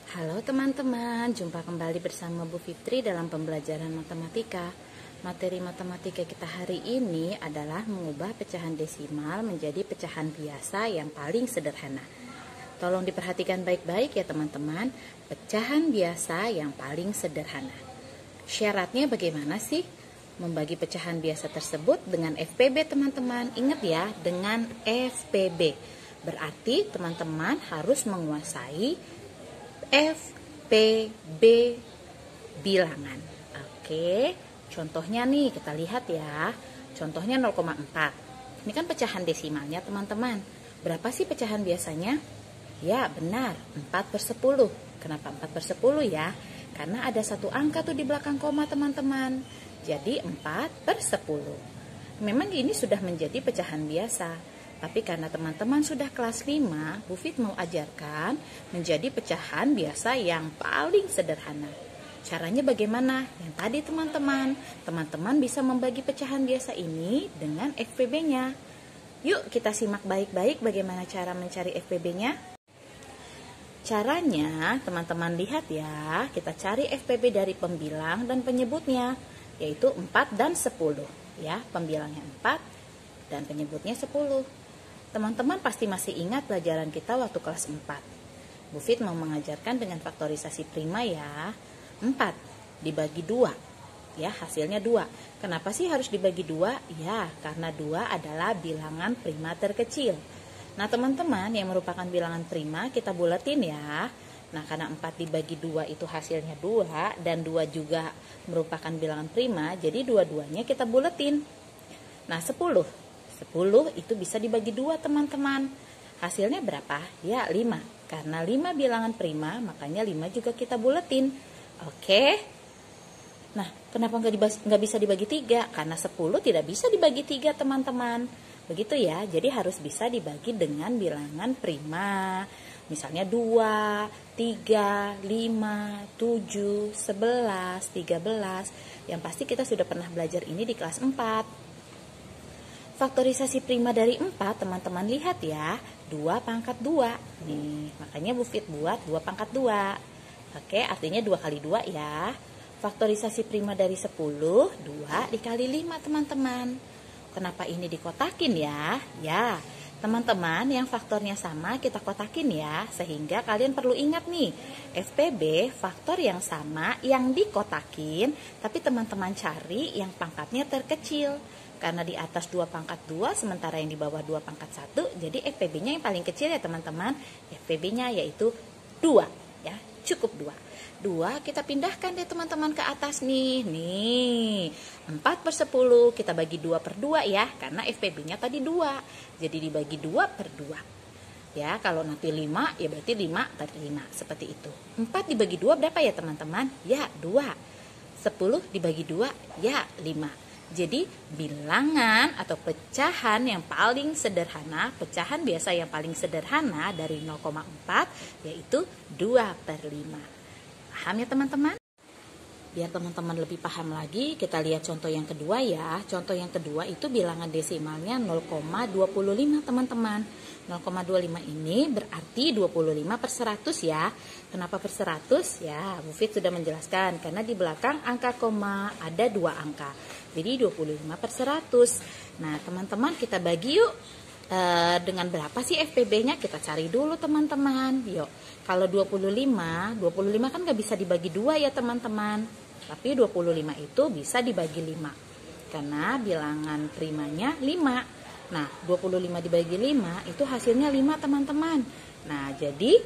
Halo teman-teman, jumpa kembali bersama Bu Fitri dalam pembelajaran matematika. Materi matematika kita hari ini adalah mengubah pecahan desimal menjadi pecahan biasa yang paling sederhana. Tolong diperhatikan baik-baik ya teman-teman, pecahan biasa yang paling sederhana. Syaratnya bagaimana sih membagi pecahan biasa tersebut dengan FPB teman-teman? Ingat ya, dengan FPB. Berarti teman-teman harus menguasai FPB bilangan. Oke, contohnya nih kita lihat ya. Contohnya 0,4. Ini kan pecahan desimalnya teman-teman. Berapa sih pecahan biasanya? Ya benar, 4/10. Kenapa 4/10 ya? Karena ada satu angka tuh di belakang koma teman-teman. Jadi 4/10. Memang ini sudah menjadi pecahan biasa. Tapi karena teman-teman sudah kelas 5, Bu Fit mau ajarkan menjadi pecahan biasa yang paling sederhana. Caranya bagaimana? Yang tadi teman-teman bisa membagi pecahan biasa ini dengan FPB-nya. Yuk kita simak baik-baik bagaimana cara mencari FPB-nya. Caranya teman-teman lihat ya, kita cari FPB dari pembilang dan penyebutnya, yaitu 4 dan 10. Ya, pembilangnya 4 dan penyebutnya 10. Teman-teman pasti masih ingat pelajaran kita waktu kelas 4. Bu Fit mau mengajarkan dengan faktorisasi prima ya. 4 dibagi 2. Ya, hasilnya 2. Kenapa sih harus dibagi 2? Ya, karena 2 adalah bilangan prima terkecil. Nah, teman-teman yang merupakan bilangan prima kita buletin ya. Nah, karena 4 dibagi 2 itu hasilnya 2 dan 2 juga merupakan bilangan prima, jadi dua-duanya kita buletin. Nah, 10 itu bisa dibagi 2 teman-teman. Hasilnya berapa? Ya 5. Karena 5 bilangan prima, makanya 5 juga kita buletin. Oke. Nah, kenapa nggak bisa dibagi 3? Karena 10 tidak bisa dibagi 3 teman-teman. Begitu ya, jadi harus bisa dibagi dengan bilangan prima. Misalnya 2, 3, 5, 7, 11, 13. Yang pasti kita sudah pernah belajar ini di kelas 4. Faktorisasi prima dari 4, teman-teman lihat ya, 2 pangkat 2. Nih, makanya Bu Fit buat 2 pangkat 2. Oke, artinya 2 kali 2 ya. Faktorisasi prima dari 10, 2 dikali 5 teman-teman. Kenapa ini dikotakin ya? Ya, teman-teman yang faktornya sama kita kotakin ya. Sehingga kalian perlu ingat nih, FPB faktor yang sama yang dikotakin, tapi teman-teman cari yang pangkatnya terkecil. Karena di atas 2 pangkat 2, sementara yang di bawah 2 pangkat 1, jadi FPB-nya yang paling kecil ya teman-teman. FPB-nya yaitu 2, ya, cukup 2. 2 kita pindahkan deh teman-teman ke atas nih. Nih, 4/10 kita bagi 2/2 ya, karena FPB-nya tadi 2. Jadi dibagi 2/2. Ya, kalau nanti 5, ya berarti 5/5, seperti itu. 4 dibagi 2 berapa ya teman-teman? Ya, 2. 10 dibagi 2, ya 5. Jadi bilangan atau pecahan yang paling sederhana, pecahan biasa yang paling sederhana dari 0,4 yaitu 2/5. Paham ya teman-teman? Biar teman-teman lebih paham lagi, kita lihat contoh yang kedua ya. Contoh yang kedua itu bilangan desimalnya 0,25 teman-teman. 0,25 ini berarti 25/100 ya. Kenapa per 100? Ya, Bu Fit sudah menjelaskan. Karena di belakang angka koma ada 2 angka. Jadi 25/100. Nah, teman-teman kita bagi yuk. Dengan berapa sih FPB-nya? Kita cari dulu teman-teman. Yuk, kalau 25 kan gak bisa dibagi 2 ya teman-teman. Tapi 25 itu bisa dibagi 5. Karena bilangan primanya 5. Nah, 25 dibagi 5 itu hasilnya 5 teman-teman. Nah, jadi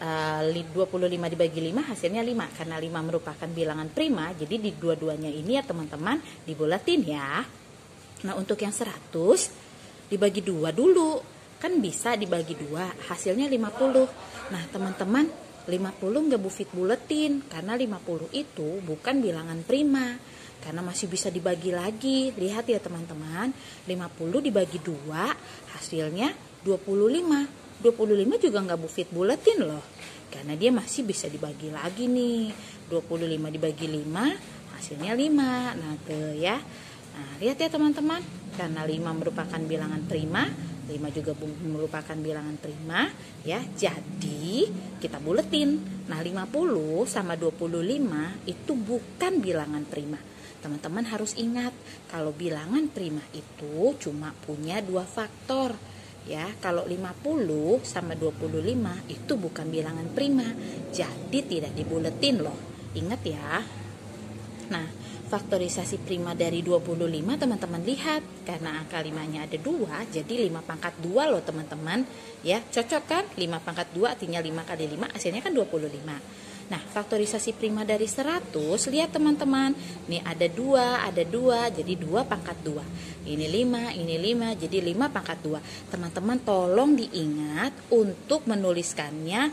25 dibagi 5 hasilnya 5. Karena 5 merupakan bilangan prima, jadi di dua-duanya ini ya teman-teman dibulatin ya. Nah, untuk yang 100 dibagi 2 dulu. Kan bisa dibagi 2, hasilnya 50. Nah, teman-teman, 50 nggak Bu Fit buletin. Karena 50 itu bukan bilangan prima. Karena masih bisa dibagi lagi. Lihat ya teman-teman, 50 dibagi 2, hasilnya 25. 25 juga nggak Bu Fit buletin loh. Karena dia masih bisa dibagi lagi nih. 25 dibagi 5, hasilnya 5. Nah, tuh ya. Nah, lihat ya teman-teman. Karena 5 merupakan bilangan prima, 5 juga merupakan bilangan prima ya. Jadi kita buletin. Nah, 50 sama 25 itu bukan bilangan prima. Teman-teman harus ingat kalau bilangan prima itu cuma punya 2 faktor. Ya, kalau 50 sama 25 itu bukan bilangan prima. Jadi tidak dibuletin loh. Ingat ya. Nah, faktorisasi prima dari 25 teman-teman lihat. Karena angka 5-nya ada 2, jadi 5 pangkat 2 loh teman-teman. Ya, cocok kan? 5 pangkat 2 artinya 5 kali 5 hasilnya kan 25. Nah, faktorisasi prima dari 100, lihat teman-teman. Ini ada 2, jadi 2 pangkat 2. Ini 5, jadi 5 pangkat 2. Teman-teman tolong diingat untuk menuliskannya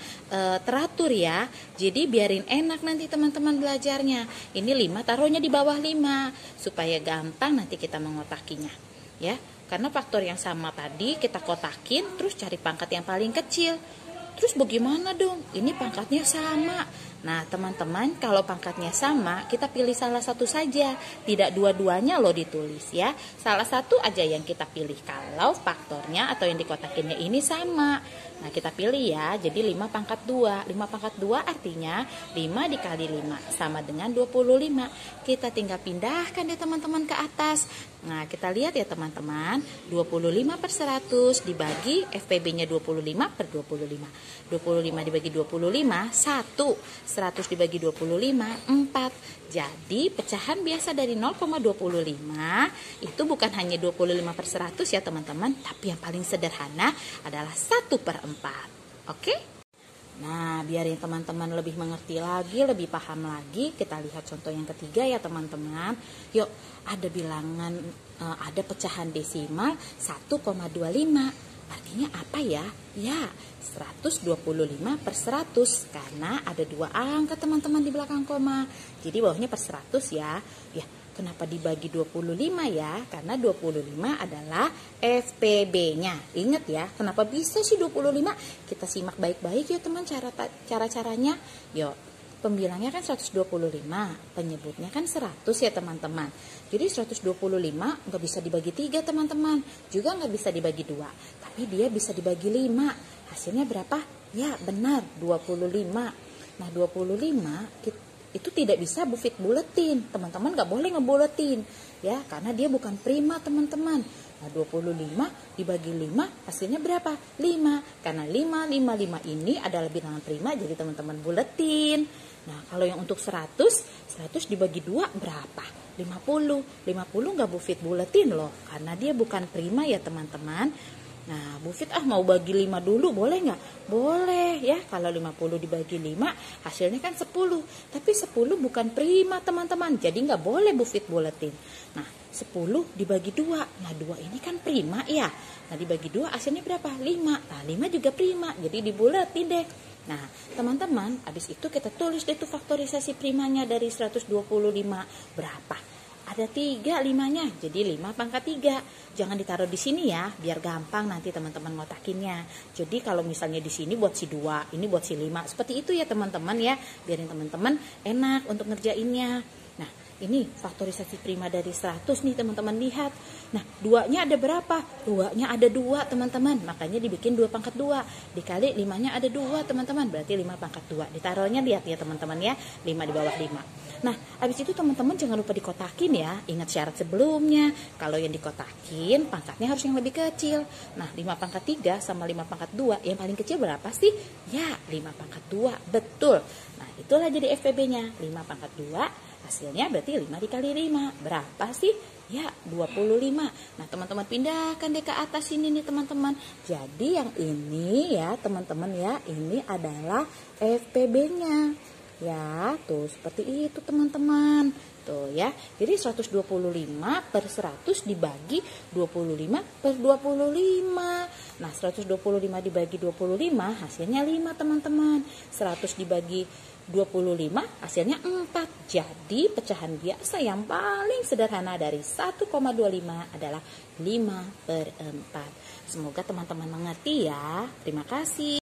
teratur ya. Jadi biarin enak nanti teman-teman belajarnya. Ini 5 taruhnya di bawah 5 supaya gampang nanti kita mengotakinya. Ya, karena faktor yang sama tadi kita kotakin terus cari pangkat yang paling kecil. Terus bagaimana dong? Ini pangkatnya sama. Nah, teman-teman, kalau pangkatnya sama, kita pilih salah satu saja. Tidak dua-duanya loh ditulis ya. Salah satu aja yang kita pilih kalau faktornya atau yang dikotakinnya ini sama. Nah, kita pilih ya. Jadi 5 pangkat 2. 5 pangkat 2 artinya 5 dikali 5 sama dengan 25. Kita tinggal pindahkan deh teman-teman ke atas. Nah, kita lihat ya teman-teman. 25 per 100 dibagi FPB-nya 25 per 25. 25 dibagi 25, 1. 100 dibagi 25, 4. Jadi pecahan biasa dari 0,25 itu bukan hanya 25 per 100 ya teman-teman, tapi yang paling sederhana adalah 1 per 4. Oke? Nah, biarin teman-teman lebih mengerti lagi, lebih paham lagi, kita lihat contoh yang ketiga ya teman-teman. Yuk, ada bilangan, ada pecahan desimal 1,25. Artinya apa ya? Ya, 125 per 100 karena ada 2 angka teman-teman di belakang koma. Jadi bawahnya per 100 ya. Ya, kenapa dibagi 25 ya? Karena 25 adalah FPB-nya. Ingat ya, kenapa bisa sih 25? Kita simak baik-baik ya teman cara-caranya. Yuk, pembilangnya kan 125, penyebutnya kan 100 ya teman-teman. Jadi 125 nggak bisa dibagi 3 teman-teman, juga nggak bisa dibagi 2, tapi dia bisa dibagi 5. Hasilnya berapa? Ya benar, 25. Nah 25 itu tidak bisa Bufit buletin, teman-teman nggak boleh ngebuletin ya, karena dia bukan prima teman-teman. Nah 25 dibagi 5 hasilnya berapa? 5, karena 5 ini adalah bilangan prima, jadi teman-teman buletin. Nah kalau yang untuk 100 dibagi 2 berapa? 50 nggak Bufit buletin loh, karena dia bukan prima ya teman-teman. Nah Bufit mau bagi 5 dulu boleh nggak? Boleh ya, kalau 50 dibagi 5 hasilnya kan 10, tapi 10 bukan prima teman-teman, jadi nggak boleh Bufit buletin. Nah 10 dibagi 2, nah 2 ini kan prima ya, nah dibagi 2 hasilnya berapa? 5, nah 5 juga prima, jadi dibuletin deh. Nah teman-teman, habis itu kita tulis deh tuh faktorisasi primanya dari 125 berapa? Ada 3 5-nya, jadi 5 pangkat 3. Jangan ditaruh di sini ya, biar gampang nanti teman-teman ngotakinnya. Jadi kalau misalnya di sini buat si 2, ini buat si 5, seperti itu ya teman-teman ya, biarin teman-teman enak untuk ngerjainnya. Nah ini faktorisasi prima dari 100 nih teman-teman lihat. Nah 2-nya ada berapa? 2-nya ada 2 teman-teman, makanya dibikin 2 pangkat 2. Dikali 5-nya ada 2 teman-teman, berarti 5 pangkat 2. Ditaruhnya lihat ya teman-teman ya, 5 di bawah 5. Nah habis itu teman-teman jangan lupa dikotakin ya. Ingat syarat sebelumnya, kalau yang dikotakin pangkatnya harus yang lebih kecil. Nah 5 pangkat 3 sama 5 pangkat 2, yang paling kecil berapa sih? Ya 5 pangkat 2, betul. Nah itulah jadi FPB-nya, 5 pangkat 2. Hasilnya berarti 5 dikali 5. Berapa sih? Ya 25. Nah teman-teman pindahkan deh ke atas ini nih teman-teman. Jadi yang ini ya teman-teman ya, ini adalah FPB-nya. Ya tuh seperti itu teman-teman. Tuh ya. Jadi 125 per 100 dibagi 25 per 25. Nah 125 dibagi 25 hasilnya 5 teman-teman. 100 dibagi 25 hasilnya 4. Jadi pecahan biasa yang paling sederhana dari 1,25 adalah 5 per 4. Semoga teman-teman mengerti ya. Terima kasih.